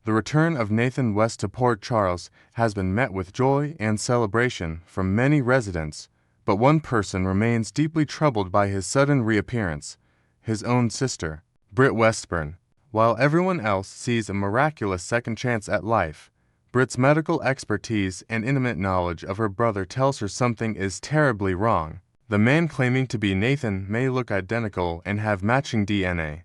The return of Nathan West to Port Charles has been met with joy and celebration from many residents, but one person remains deeply troubled by his sudden reappearance, his own sister, Britt Westburn. While everyone else sees a miraculous second chance at life, Britt's medical expertise and intimate knowledge of her brother tells her something is terribly wrong. The man claiming to be Nathan may look identical and have matching DNA,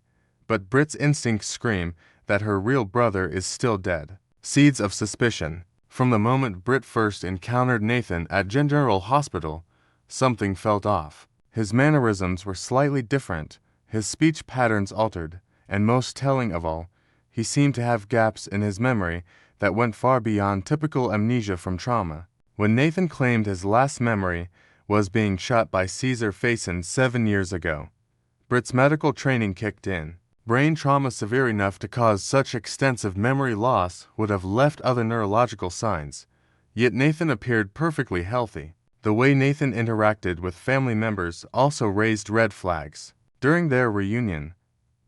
but Britt's instincts scream that her real brother is still dead. Seeds of suspicion. From the moment Britt first encountered Nathan at General Hospital, something felt off. His mannerisms were slightly different, his speech patterns altered, and most telling of all, he seemed to have gaps in his memory that went far beyond typical amnesia from trauma. When Nathan claimed his last memory was being shot by Caesar Faison 7 years ago, Britt's medical training kicked in. Brain trauma severe enough to cause such extensive memory loss would have left other neurological signs, yet Nathan appeared perfectly healthy. The way Nathan interacted with family members also raised red flags. During their reunion,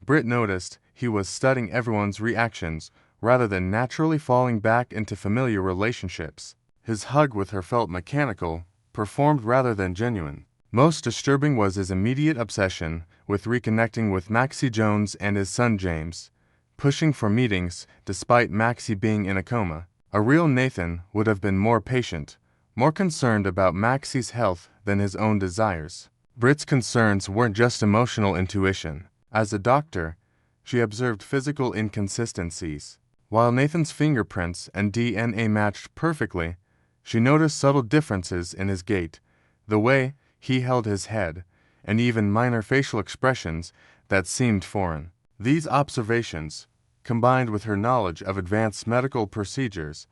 Britt noticed he was studying everyone's reactions rather than naturally falling back into familiar relationships. His hug with her felt mechanical, performed rather than genuine. Most disturbing was his immediate obsession with reconnecting with Maxie Jones and his son James, pushing for meetings despite Maxie being in a coma. A real Nathan would have been more patient, more concerned about Maxie's health than his own desires. Britt's concerns weren't just emotional intuition. As a doctor, she observed physical inconsistencies. While Nathan's fingerprints and DNA matched perfectly, she noticed subtle differences in his gait, the way he held his head, and even minor facial expressions that seemed foreign. These observations, combined with her knowledge of advanced medical procedures,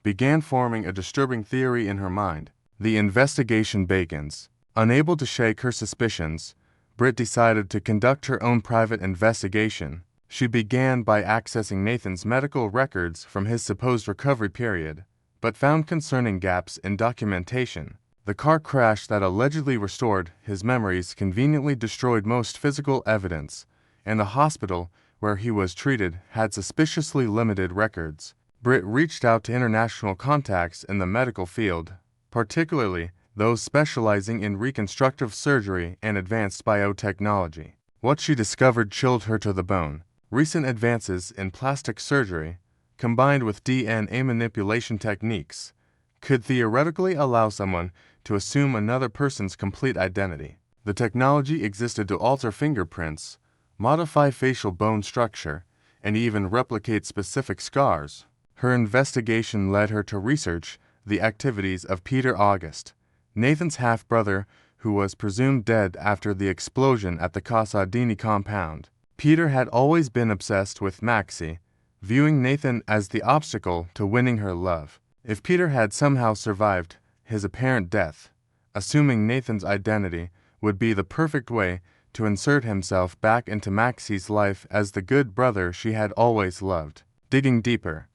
began forming a disturbing theory in her mind. The investigation begins. Unable to shake her suspicions, Britt decided to conduct her own private investigation. She began by accessing Nathan's medical records from his supposed recovery period, but found concerning gaps in documentation. The car crash that allegedly restored his memories conveniently destroyed most physical evidence, and the hospital where he was treated had suspiciously limited records. Britt reached out to international contacts in the medical field, particularly those specializing in reconstructive surgery and advanced biotechnology. What she discovered chilled her to the bone. Recent advances in plastic surgery, combined with DNA manipulation techniques, could theoretically allow someone to assume another person's complete identity. The technology existed to alter fingerprints, modify facial bone structure, and even replicate specific scars. Her investigation led her to research the activities of Peter August, Nathan's half-brother who was presumed dead after the explosion at the Casa Dini compound. Peter had always been obsessed with Maxie, viewing Nathan as the obstacle to winning her love. If Peter had somehow survived his apparent death, assuming Nathan's identity would be the perfect way to insert himself back into Maxie's life as the good brother she had always loved. Digging deeper,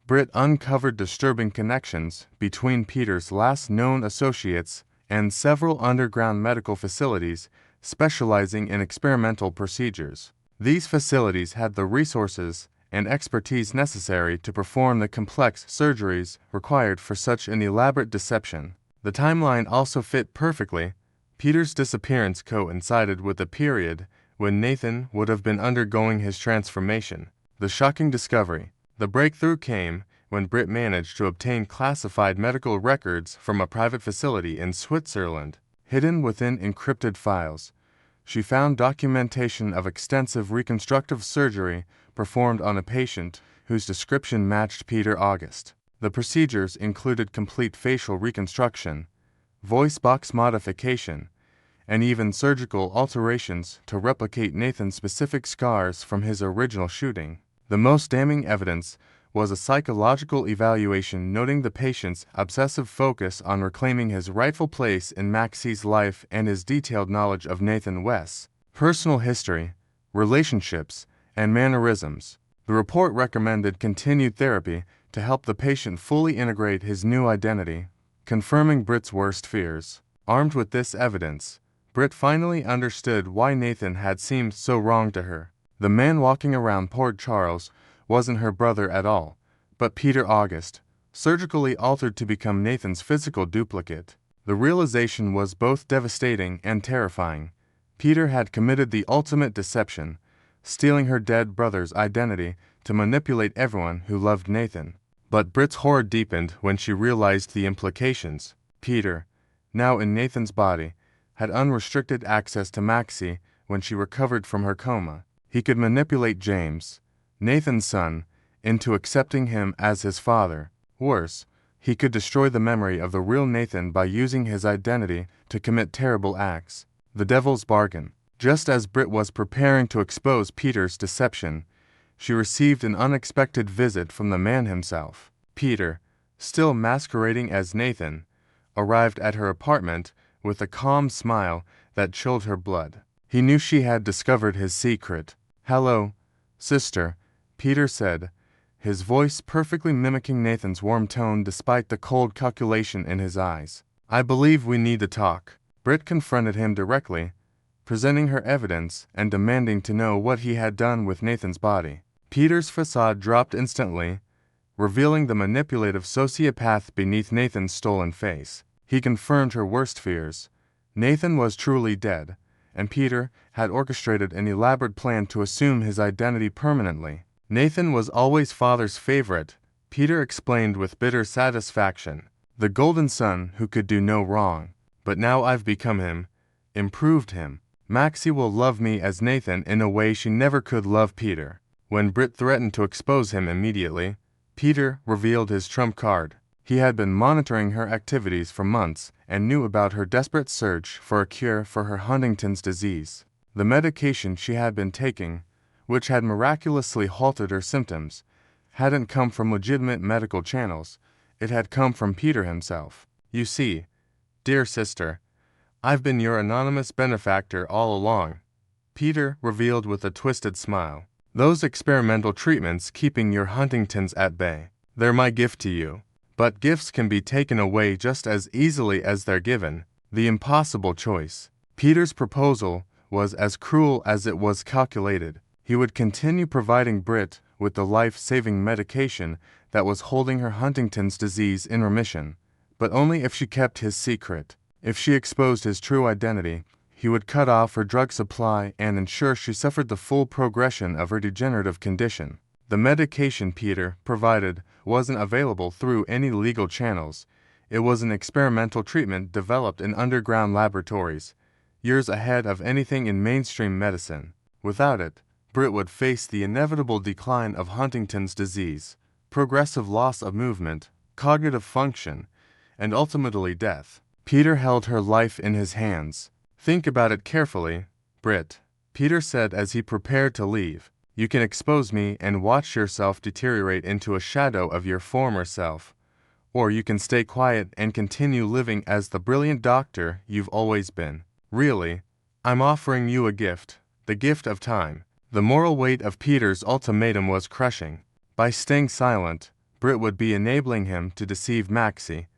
Britt uncovered disturbing connections between Peter's last known associates and several underground medical facilities specializing in experimental procedures. These facilities had the resources and expertise necessary to perform the complex surgeries required for such an elaborate deception. The timeline also fit perfectly. Peter's disappearance coincided with the period when Nathan would have been undergoing his transformation. The shocking discovery. The breakthrough came when Britt managed to obtain classified medical records from a private facility in Switzerland. Hidden within encrypted files, she found documentation of extensive reconstructive surgery performed on a patient whose description matched Peter August. The procedures included complete facial reconstruction, voice box modification, and even surgical alterations to replicate Nathan's specific scars from his original shooting. The most damning evidence was a psychological evaluation noting the patient's obsessive focus on reclaiming his rightful place in Maxie's life and his detailed knowledge of Nathan West's personal history, relationships, and mannerisms. The report recommended continued therapy to help the patient fully integrate his new identity, confirming Britt's worst fears. Armed with this evidence, Britt finally understood why Nathan had seemed so wrong to her. The man walking around Port Charles wasn't her brother at all, but Peter August, surgically altered to become Nathan's physical duplicate. The realization was both devastating and terrifying. Peter had committed the ultimate deception, stealing her dead brother's identity to manipulate everyone who loved Nathan. But Britt's horror deepened when she realized the implications. Peter, now in Nathan's body, had unrestricted access to Maxie when she recovered from her coma. He could manipulate James, Nathan's son, into accepting him as his father. Worse, he could destroy the memory of the real Nathan by using his identity to commit terrible acts. The devil's bargain. Just as Britt was preparing to expose Peter's deception, she received an unexpected visit from the man himself. Peter, still masquerading as Nathan, arrived at her apartment with a calm smile that chilled her blood. He knew she had discovered his secret. "Hello, sister," Peter said, his voice perfectly mimicking Nathan's warm tone despite the cold calculation in his eyes. "I believe we need to talk." Britt confronted him directly, presenting her evidence and demanding to know what he had done with Nathan's body. Peter's facade dropped instantly, revealing the manipulative sociopath beneath Nathan's stolen face. He confirmed her worst fears. Nathan was truly dead, and Peter had orchestrated an elaborate plan to assume his identity permanently. Nathan was always father's favorite, Peter explained with bitter satisfaction. The golden son who could do no wrong. But now I've become him, improved him. Maxie will love me as Nathan in a way she never could love Peter. When Britt threatened to expose him immediately, Peter revealed his trump card. He had been monitoring her activities for months and knew about her desperate search for a cure for her Huntington's disease. The medication she had been taking, which had miraculously halted her symptoms, hadn't come from legitimate medical channels. It had come from Peter himself. "You see, dear sister, I've been your anonymous benefactor all along," Peter revealed with a twisted smile. "Those experimental treatments keeping your Huntingtons at bay. They're my gift to you. But gifts can be taken away just as easily as they're given. The impossible choice." Peter's proposal was as cruel as it was calculated. He would continue providing Britt with the life-saving medication that was holding her Huntington's disease in remission, but only if she kept his secret. If she exposed his true identity, he would cut off her drug supply and ensure she suffered the full progression of her degenerative condition. The medication Peter provided wasn't available through any legal channels. It was an experimental treatment developed in underground laboratories, years ahead of anything in mainstream medicine. Without it, Britt would face the inevitable decline of Huntington's disease, progressive loss of movement, cognitive function, and ultimately death. Peter held her life in his hands. "Think about it carefully, Britt," Peter said as he prepared to leave. "You can expose me and watch yourself deteriorate into a shadow of your former self, or you can stay quiet and continue living as the brilliant doctor you've always been. Really, I'm offering you a gift, the gift of time." The moral weight of Peter's ultimatum was crushing. By staying silent, Britt would be enabling him to deceive Maxie,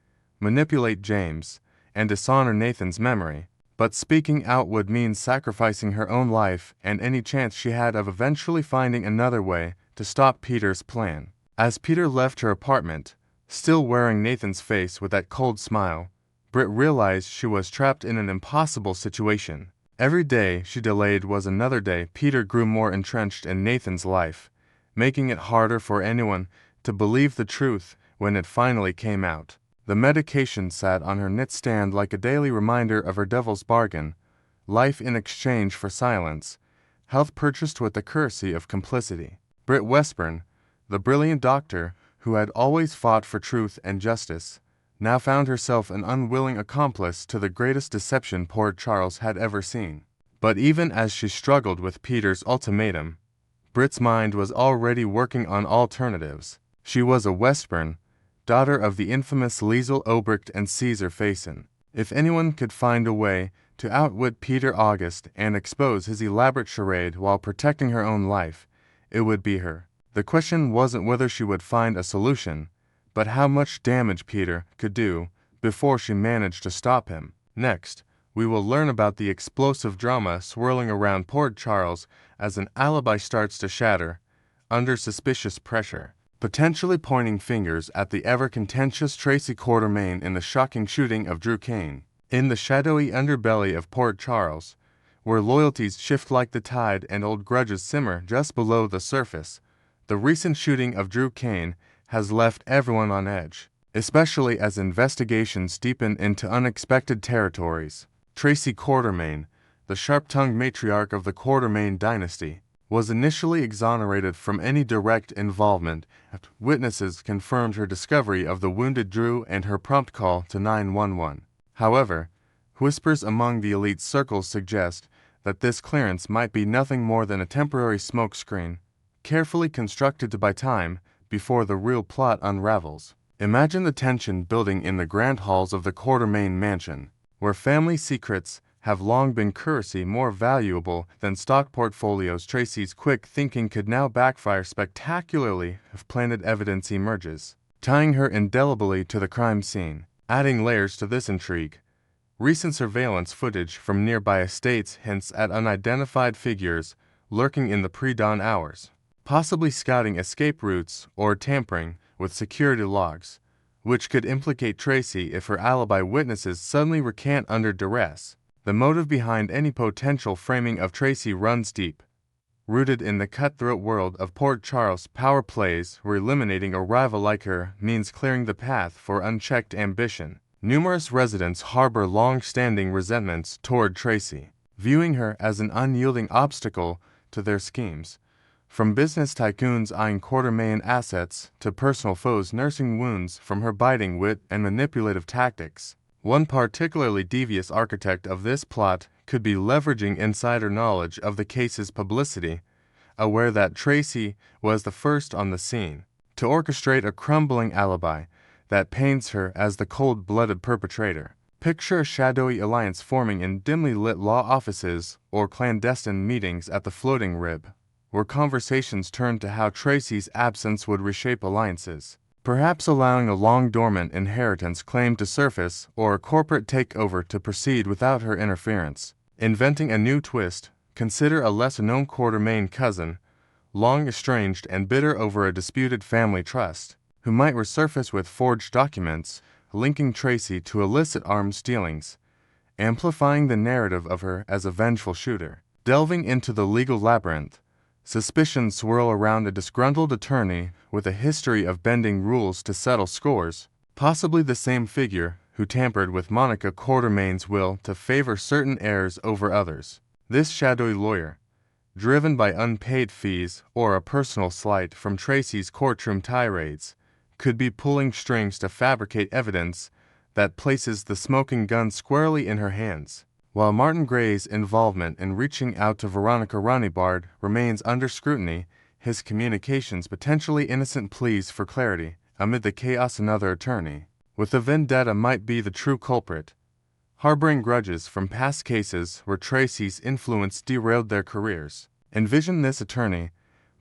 manipulate James, and dishonor Nathan's memory. But speaking out would mean sacrificing her own life and any chance she had of eventually finding another way to stop Peter's plan. As Peter left her apartment, still wearing Nathan's face with that cold smile, Britt realized she was trapped in an impossible situation. Every day she delayed was another day Peter grew more entrenched in Nathan's life, making it harder for anyone to believe the truth when it finally came out. The medication sat on her nightstand like a daily reminder of her devil's bargain, life in exchange for silence, health purchased with the currency of complicity. Britt Westburn, the brilliant doctor who had always fought for truth and justice, now found herself an unwilling accomplice to the greatest deception Port Charles had ever seen. But even as she struggled with Peter's ultimatum, Britt's mind was already working on alternatives. She was a Westburn, daughter of the infamous Liesel Obrecht and Caesar Faison. If anyone could find a way to outwit Peter August and expose his elaborate charade while protecting her own life, it would be her. The question wasn't whether she would find a solution, but how much damage Peter could do before she managed to stop him. Next, we will learn about the explosive drama swirling around Port Charles as an alibi starts to shatter, under suspicious pressure, potentially pointing fingers at the ever-contentious Tracy Quartermain in the shocking shooting of Drew Cain. In the shadowy underbelly of Port Charles, where loyalties shift like the tide and old grudges simmer just below the surface, the recent shooting of Drew Cain has left everyone on edge, especially as investigations deepen into unexpected territories. Tracy Quartermain, the sharp-tongued matriarch of the Quartermain dynasty, was initially exonerated from any direct involvement after witnesses confirmed her discovery of the wounded Drew and her prompt call to 911. However, whispers among the elite circles suggest that this clearance might be nothing more than a temporary smokescreen, carefully constructed by time before the real plot unravels. Imagine the tension building in the grand halls of the Quartermain mansion, where family secrets have long been currency more valuable than stock portfolios. Tracy's quick thinking could now backfire spectacularly if planted evidence emerges, tying her indelibly to the crime scene. Adding layers to this intrigue, recent surveillance footage from nearby estates hints at unidentified figures lurking in the pre-dawn hours, possibly scouting escape routes or tampering with security logs, which could implicate Tracy if her alibi witnesses suddenly recant under duress. The motive behind any potential framing of Tracy runs deep, rooted in the cutthroat world of Port Charles power plays where eliminating a rival like her means clearing the path for unchecked ambition. Numerous residents harbor long-standing resentments toward Tracy, viewing her as an unyielding obstacle to their schemes. From business tycoons eyeing Quartermain assets to personal foes nursing wounds from her biting wit and manipulative tactics. One particularly devious architect of this plot could be leveraging insider knowledge of the case's publicity, aware that Tracy was the first on the scene, to orchestrate a crumbling alibi that paints her as the cold-blooded perpetrator. Picture a shadowy alliance forming in dimly lit law offices or clandestine meetings at the Floating Rib, where conversations turn to how Tracy's absence would reshape alliances, perhaps allowing a long-dormant inheritance claim to surface or a corporate takeover to proceed without her interference. Inventing a new twist, consider a lesser-known Quartermain cousin, long estranged and bitter over a disputed family trust, who might resurface with forged documents linking Tracy to illicit arms dealings, amplifying the narrative of her as a vengeful shooter. Delving into the legal labyrinth, suspicions swirl around a disgruntled attorney with a history of bending rules to settle scores, possibly the same figure who tampered with Monica Quartermain's will to favor certain heirs over others. This shadowy lawyer, driven by unpaid fees or a personal slight from Tracy's courtroom tirades, could be pulling strings to fabricate evidence that places the smoking gun squarely in her hands. While Martin Gray's involvement in reaching out to Veronica Ronibard remains under scrutiny, his communications potentially innocent pleas for clarity amid the chaos. Another attorney with a vendetta might be the true culprit, harboring grudges from past cases where Tracy's influence derailed their careers. Envision this attorney,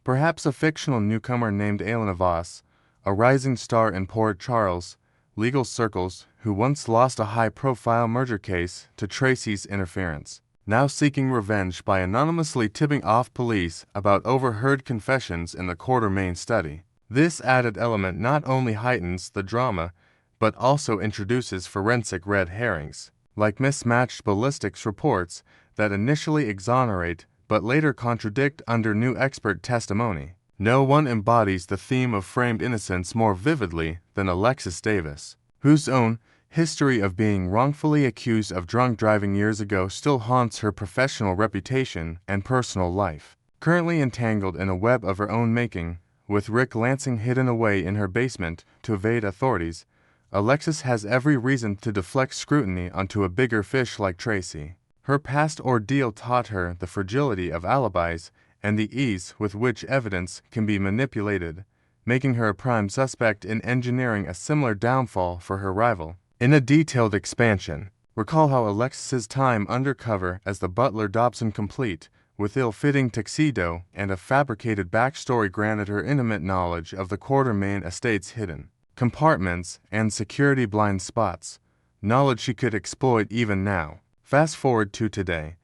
perhaps a fictional newcomer named Elena Voss, a rising star in Port Charles legal circles who once lost a high-profile murder case to Tracy's interference, now seeking revenge by anonymously tipping off police about overheard confessions in the Quartermain study. This added element not only heightens the drama, but also introduces forensic red herrings, like mismatched ballistics reports that initially exonerate but later contradict under new expert testimony. No one embodies the theme of framed innocence more vividly than Alexis Davis, whose own history of being wrongfully accused of drunk driving years ago still haunts her professional reputation and personal life. Currently entangled in a web of her own making, with Rick Lansing hidden away in her basement to evade authorities, Alexis has every reason to deflect scrutiny onto a bigger fish like Tracy. Her past ordeal taught her the fragility of alibis and the ease with which evidence can be manipulated, making her a prime suspect in engineering a similar downfall for her rival. In a detailed expansion, recall how Alexis's time undercover as the butler Dobson complete, with ill-fitting tuxedo and a fabricated backstory granted her intimate knowledge of the Quartermain estate's hidden compartments and security blind spots, knowledge she could exploit even now. Fast forward to today,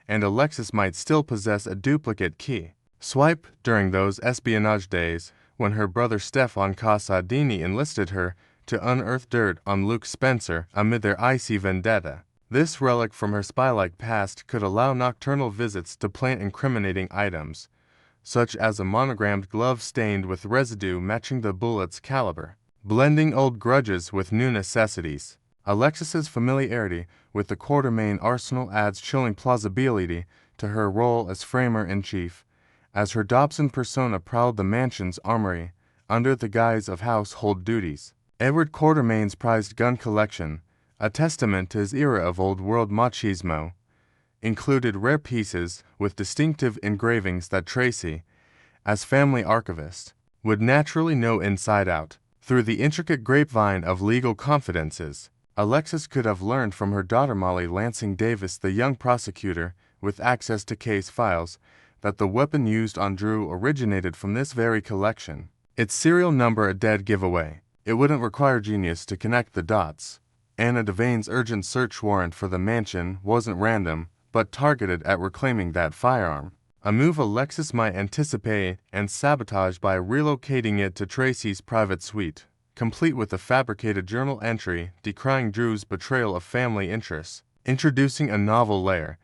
and Alexis might still possess a duplicate key, Swipe during those espionage days when her brother Stefan Casadini enlisted her to unearth dirt on Luke Spencer amid their icy vendetta. This relic from her spy-like past could allow nocturnal visits to plant incriminating items, such as a monogrammed glove stained with residue matching the bullet's caliber, blending old grudges with new necessities. Alexis's familiarity with the Quartermain arsenal adds chilling plausibility to her role as framer-in-chief, as her Dobson persona prowled the mansion's armory under the guise of household duties. Edward Quartermain's prized gun collection, a testament to his era of old-world machismo, included rare pieces with distinctive engravings that Tracy, as family archivist, would naturally know inside out. Through the intricate grapevine of legal confidences, Alexis could have learned from her daughter Molly Lansing Davis, the young prosecutor with access to case files, that the weapon used on Drew originated from this very collection. Its serial number a dead giveaway. It wouldn't require genius to connect the dots. Anna Devane's urgent search warrant for the mansion wasn't random, but targeted at reclaiming that firearm. A move Alexis might anticipate and sabotage by relocating it to Tracy's private suite, complete with a fabricated journal entry decrying Drew's betrayal of family interests. Introducing a novel layer.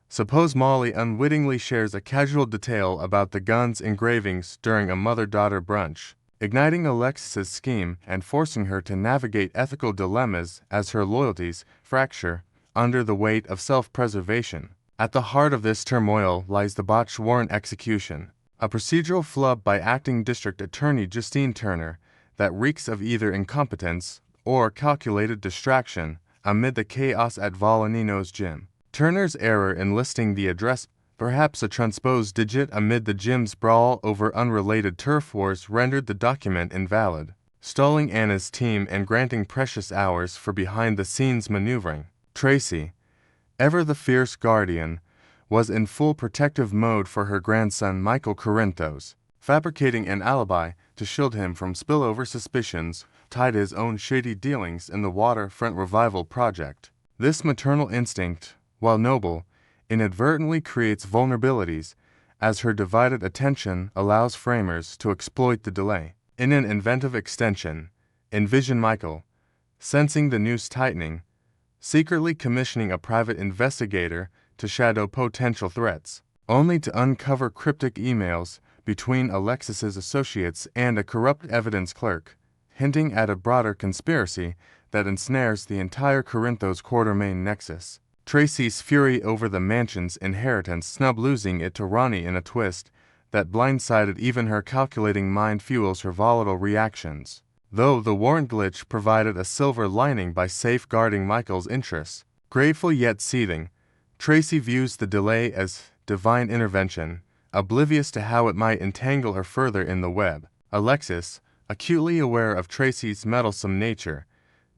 Suppose Molly unwittingly shares a casual detail about the gun's engravings during a mother-daughter brunch, igniting Alexis's scheme and forcing her to navigate ethical dilemmas as her loyalties fracture under the weight of self-preservation. At the heart of this turmoil lies the botched warrant execution, a procedural flub by acting District Attorney Justine Turner that reeks of either incompetence or calculated distraction amid the chaos at Volanino's gym. Turner's error in listing the address, perhaps a transposed digit amid the gym's brawl over unrelated turf wars, rendered the document invalid, stalling Anna's team and granting precious hours for behind-the-scenes maneuvering. Tracy, ever the fierce guardian, was in full protective mode for her grandson Michael Corinthos, fabricating an alibi to shield him from spillover suspicions tied to his own shady dealings in the waterfront revival project. This maternal instinct, while noble, inadvertently creates vulnerabilities, as her divided attention allows framers to exploit the delay. In an inventive extension, envision Michael, sensing the noose tightening, secretly commissioning a private investigator to shadow potential threats, only to uncover cryptic emails between Alexis's associates and a corrupt evidence clerk, hinting at a broader conspiracy that ensnares the entire Corinthos Quartermain nexus. Tracy's fury over the mansion's inheritance snub losing it to Ronnie in a twist that blindsided even her calculating mind fuels her volatile reactions. Though the warrant glitch provided a silver lining by safeguarding Michael's interests, grateful yet seething, Tracy views the delay as divine intervention, oblivious to how it might entangle her further in the web. Alexis, acutely aware of Tracy's meddlesome nature,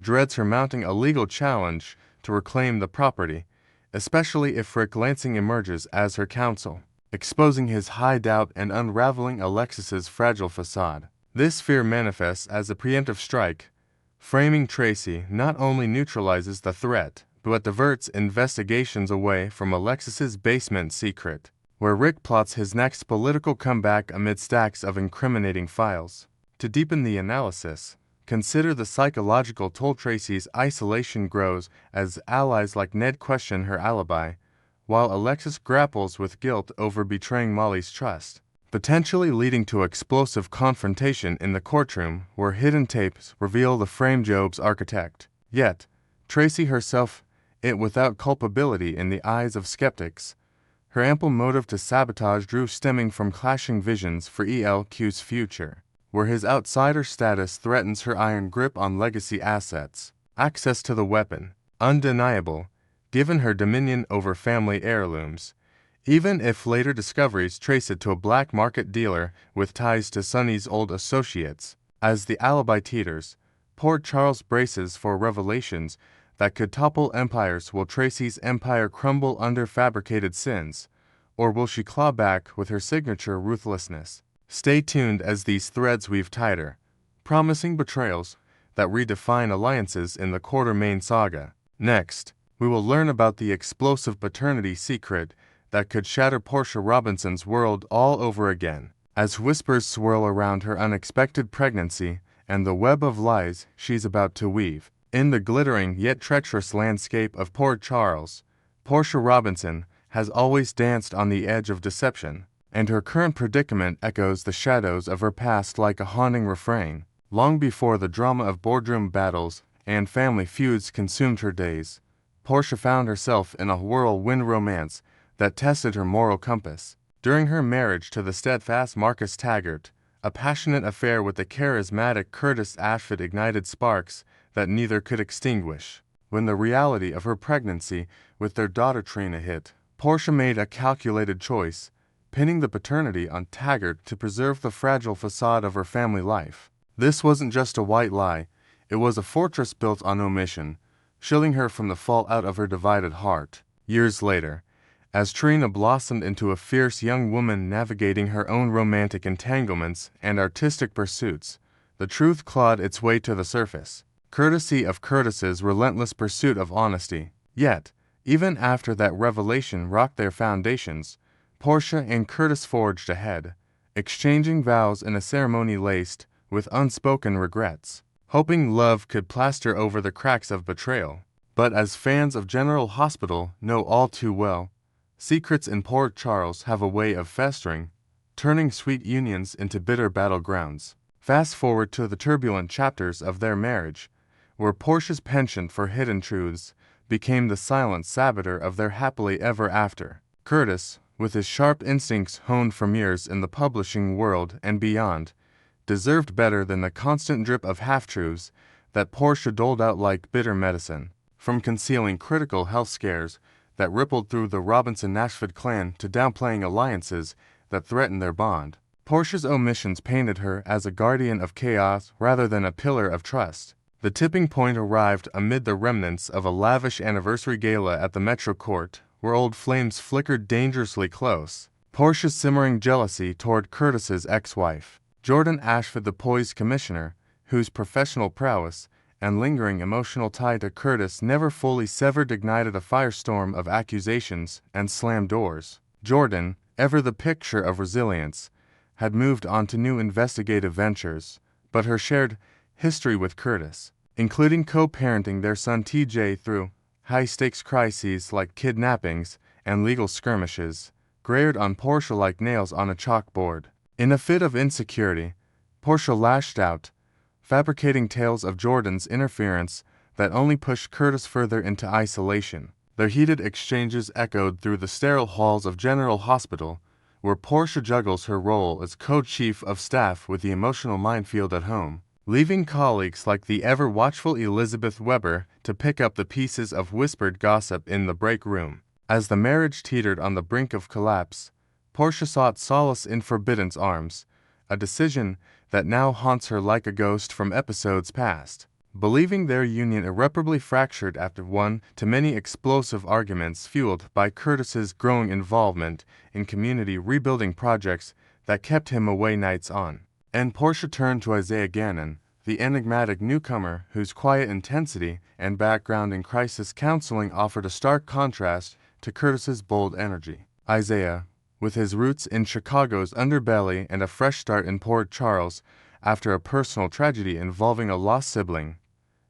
dreads her mounting a legal challenge to reclaim the property, especially if Rick Lansing emerges as her counsel, exposing his hideout and unraveling Alexis's fragile facade. This fear manifests as a preemptive strike. Framing Tracy not only neutralizes the threat, but diverts investigations away from Alexis's basement secret, where Rick plots his next political comeback amid stacks of incriminating files. To deepen the analysis, consider the psychological toll Tracy's isolation grows as allies like Ned question her alibi, while Alexis grapples with guilt over betraying Molly's trust, potentially leading to explosive confrontation in the courtroom where hidden tapes reveal the frame Job's architect. Yet, Tracy herself, it without culpability in the eyes of skeptics, her ample motive to sabotage Drew stemming from clashing visions for ELQ's future, where his outsider status threatens her iron grip on legacy assets. Access to the weapon, undeniable, given her dominion over family heirlooms, even if later discoveries trace it to a black market dealer with ties to Sonny's old associates. As the alibi teeters, Port Charles braces for revelations that could topple empires. Will Tracy's empire crumble under fabricated sins, or will she claw back with her signature ruthlessness? Stay tuned as these threads weave tighter, promising betrayals that redefine alliances in the Quartermain saga. Next, we will learn about the explosive paternity secret that could shatter Portia Robinson's world all over again. As whispers swirl around her unexpected pregnancy and the web of lies she's about to weave, in the glittering yet treacherous landscape of Port Charles, Portia Robinson has always danced on the edge of deception, and her current predicament echoes the shadows of her past like a haunting refrain. Long before the drama of boardroom battles and family feuds consumed her days, Portia found herself in a whirlwind romance that tested her moral compass. During her marriage to the steadfast Marcus Taggart, a passionate affair with the charismatic Curtis Ashford ignited sparks that neither could extinguish. When the reality of her pregnancy with their daughter Trina hit, Portia made a calculated choice, pinning the paternity on Taggart to preserve the fragile facade of her family life. This wasn't just a white lie, it was a fortress built on omission, shielding her from the fallout of her divided heart. Years later, as Trina blossomed into a fierce young woman navigating her own romantic entanglements and artistic pursuits, the truth clawed its way to the surface, courtesy of Curtis's relentless pursuit of honesty. Yet, even after that revelation rocked their foundations, Portia and Curtis forged ahead, exchanging vows in a ceremony laced with unspoken regrets, hoping love could plaster over the cracks of betrayal. But as fans of General Hospital know all too well, secrets in Port Charles have a way of festering, turning sweet unions into bitter battlegrounds. Fast forward to the turbulent chapters of their marriage, where Portia's penchant for hidden truths became the silent saboteur of their happily ever after. Curtis, with his sharp instincts honed from years in the publishing world and beyond, deserved better than the constant drip of half-truths that Portia doled out like bitter medicine. From concealing critical health scares that rippled through the Robinson-Ashford clan to downplaying alliances that threatened their bond, Portia's omissions painted her as a guardian of chaos rather than a pillar of trust. The tipping point arrived amid the remnants of a lavish anniversary gala at the Metro Court, where old flames flickered dangerously close. Portia's simmering jealousy toward Curtis's ex-wife, Jordan Ashford, the poised commissioner, whose professional prowess and lingering emotional tie to Curtis never fully severed, ignited a firestorm of accusations and slammed doors. Jordan, ever the picture of resilience, had moved on to new investigative ventures, but her shared history with Curtis, including co-parenting their son TJ through high-stakes crises like kidnappings and legal skirmishes, grated on Portia like nails on a chalkboard. In a fit of insecurity, Portia lashed out, fabricating tales of Jordan's interference that only pushed Curtis further into isolation. Their heated exchanges echoed through the sterile halls of General Hospital, where Portia juggles her role as co-chief of staff with the emotional minefield at home, leaving colleagues like the ever-watchful Elizabeth Weber to pick up the pieces of whispered gossip in the break room. As the marriage teetered on the brink of collapse, Portia sought solace in Forbidden's arms, a decision that now haunts her like a ghost from episodes past. Believing their union irreparably fractured after one-to-many explosive arguments fueled by Curtis's growing involvement in community rebuilding projects that kept him away nights on. And Portia turned to Isaiah Gannon, the enigmatic newcomer whose quiet intensity and background in crisis counseling offered a stark contrast to Curtis's bold energy. Isaiah, with his roots in Chicago's underbelly and a fresh start in Port Charles after a personal tragedy involving a lost sibling,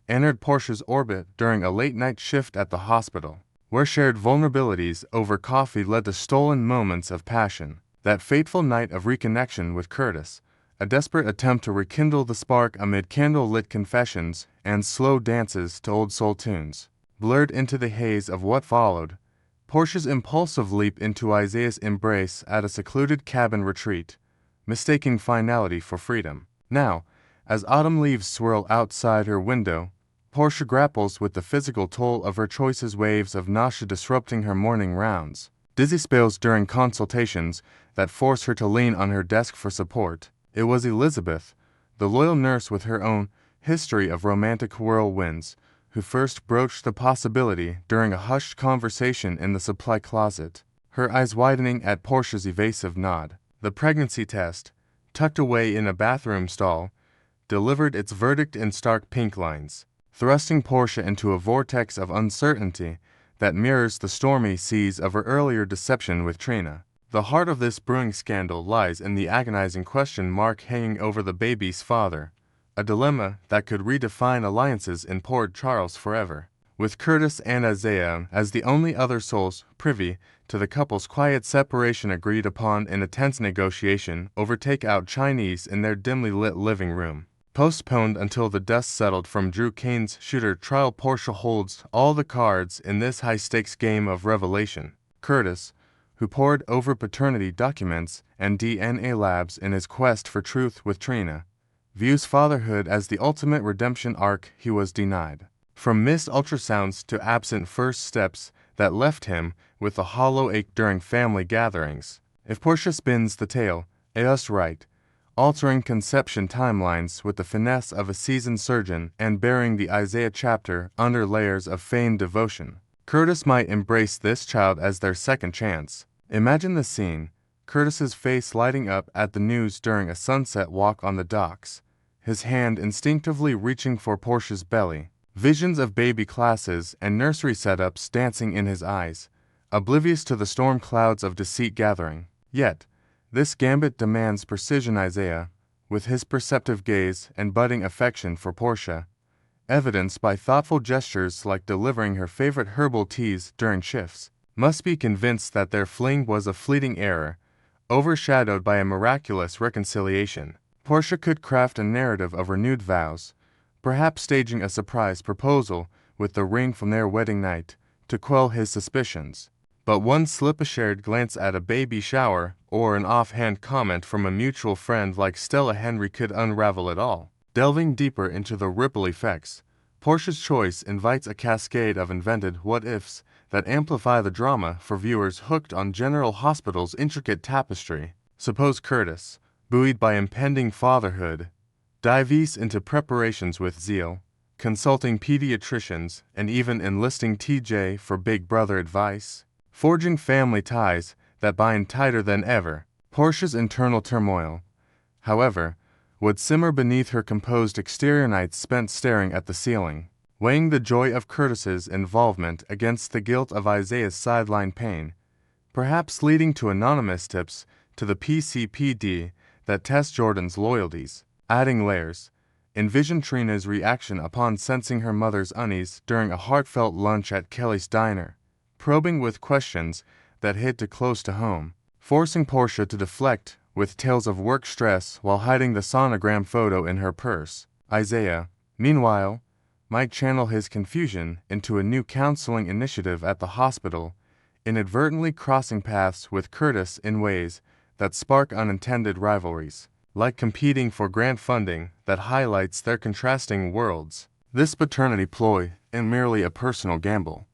entered Portia's orbit during a late-night shift at the hospital, where shared vulnerabilities over coffee led to stolen moments of passion. That fateful night of reconnection with Curtis, a desperate attempt to rekindle the spark amid candle-lit confessions and slow dances to old soul tunes, blurred into the haze of what followed. Portia's impulsive leap into Isaiah's embrace at a secluded cabin retreat, mistaking finality for freedom. Now, as autumn leaves swirl outside her window, Portia grapples with the physical toll of her choices, waves of nausea disrupting her morning rounds, dizzy spells during consultations that force her to lean on her desk for support. It was Elizabeth, the loyal nurse with her own history of romantic whirlwinds, who first broached the possibility during a hushed conversation in the supply closet, her eyes widening at Portia's evasive nod. The pregnancy test, tucked away in a bathroom stall, delivered its verdict in stark pink lines, thrusting Portia into a vortex of uncertainty that mirrors the stormy seas of her earlier deception with Trina. The heart of this brewing scandal lies in the agonizing question mark hanging over the baby's father, a dilemma that could redefine alliances in Port Charles forever. With Curtis and Isaiah as the only other souls privy to the couple's quiet separation agreed upon in a tense negotiation over takeout Chinese in their dimly lit living room. Postponed until the dust settled from Drew Kane's shooter trial, Portia holds all the cards in this high-stakes game of revelation. Curtis, who pored over paternity documents and DNA labs in his quest for truth with Trina, views fatherhood as the ultimate redemption arc he was denied. From missed ultrasounds to absent first steps that left him with a hollow ache during family gatherings. If Portia spins the tale just right, altering conception timelines with the finesse of a seasoned surgeon and burying the Isaiah chapter under layers of feigned devotion, Curtis might embrace this child as their second chance. Imagine the scene, Curtis's face lighting up at the news during a sunset walk on the docks, his hand instinctively reaching for Portia's belly, visions of baby classes and nursery setups dancing in his eyes, oblivious to the storm clouds of deceit gathering. Yet, this gambit demands precision. Isaiah, with his perceptive gaze and budding affection for Portia, evidenced by thoughtful gestures like delivering her favorite herbal teas during shifts, must be convinced that their fling was a fleeting error, overshadowed by a miraculous reconciliation. Portia could craft a narrative of renewed vows, perhaps staging a surprise proposal with the ring from their wedding night to quell his suspicions. But one slip-a-shared glance at a baby shower or an offhand comment from a mutual friend like Stella Henry could unravel it all. Delving deeper into the ripple effects, Portia's choice invites a cascade of invented what-ifs that amplify the drama for viewers hooked on General Hospital's intricate tapestry. Suppose Curtis, buoyed by impending fatherhood, dives into preparations with zeal, consulting pediatricians and even enlisting TJ for big brother advice, forging family ties that bind tighter than ever. Portia's internal turmoil, however, would simmer beneath her composed exterior, nights spent staring at the ceiling, weighing the joy of Curtis's involvement against the guilt of Isaiah's sideline pain, perhaps leading to anonymous tips to the PCPD that test Jordan's loyalties. Adding layers, envision Trina's reaction upon sensing her mother's unease during a heartfelt lunch at Kelly's diner, probing with questions that hit too close to home, forcing Portia to deflect with tales of work stress while hiding the sonogram photo in her purse. Isaiah, meanwhile, might channel his confusion into a new counseling initiative at the hospital, inadvertently crossing paths with Curtis in ways that spark unintended rivalries, like competing for grant funding that highlights their contrasting worlds. This paternity ploy isn't merely a personal gamble.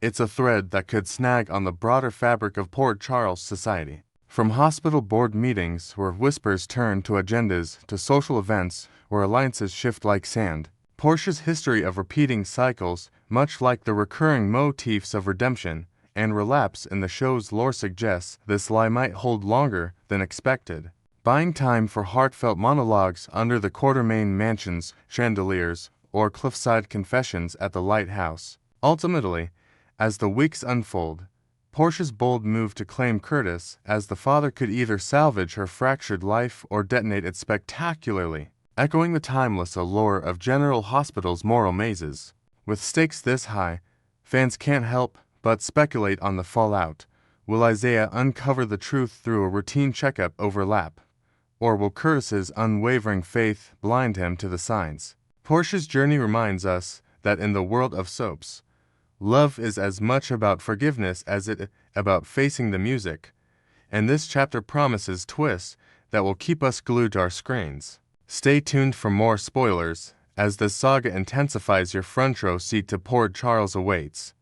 It's a thread that could snag on the broader fabric of Port Charles society. From hospital board meetings where whispers turn to agendas to social events where alliances shift like sand, Portia's history of repeating cycles, much like the recurring motifs of redemption and relapse in the show's lore, suggests this lie might hold longer than expected, buying time for heartfelt monologues under the Quartermain Mansion's chandeliers or cliffside confessions at the lighthouse. Ultimately, as the weeks unfold, Portia's bold move to claim Curtis as the father could either salvage her fractured life or detonate it spectacularly, echoing the timeless allure of General Hospital's moral mazes. With stakes this high, fans can't help but speculate on the fallout. Will Isaiah uncover the truth through a routine checkup overlap? Or will Curtis's unwavering faith blind him to the signs? Portia's journey reminds us that in the world of soaps, love is as much about forgiveness as it about facing the music, and this chapter promises twists that will keep us glued to our screens. Stay tuned for more spoilers as the saga intensifies. Your front row seat to Port Charles awaits.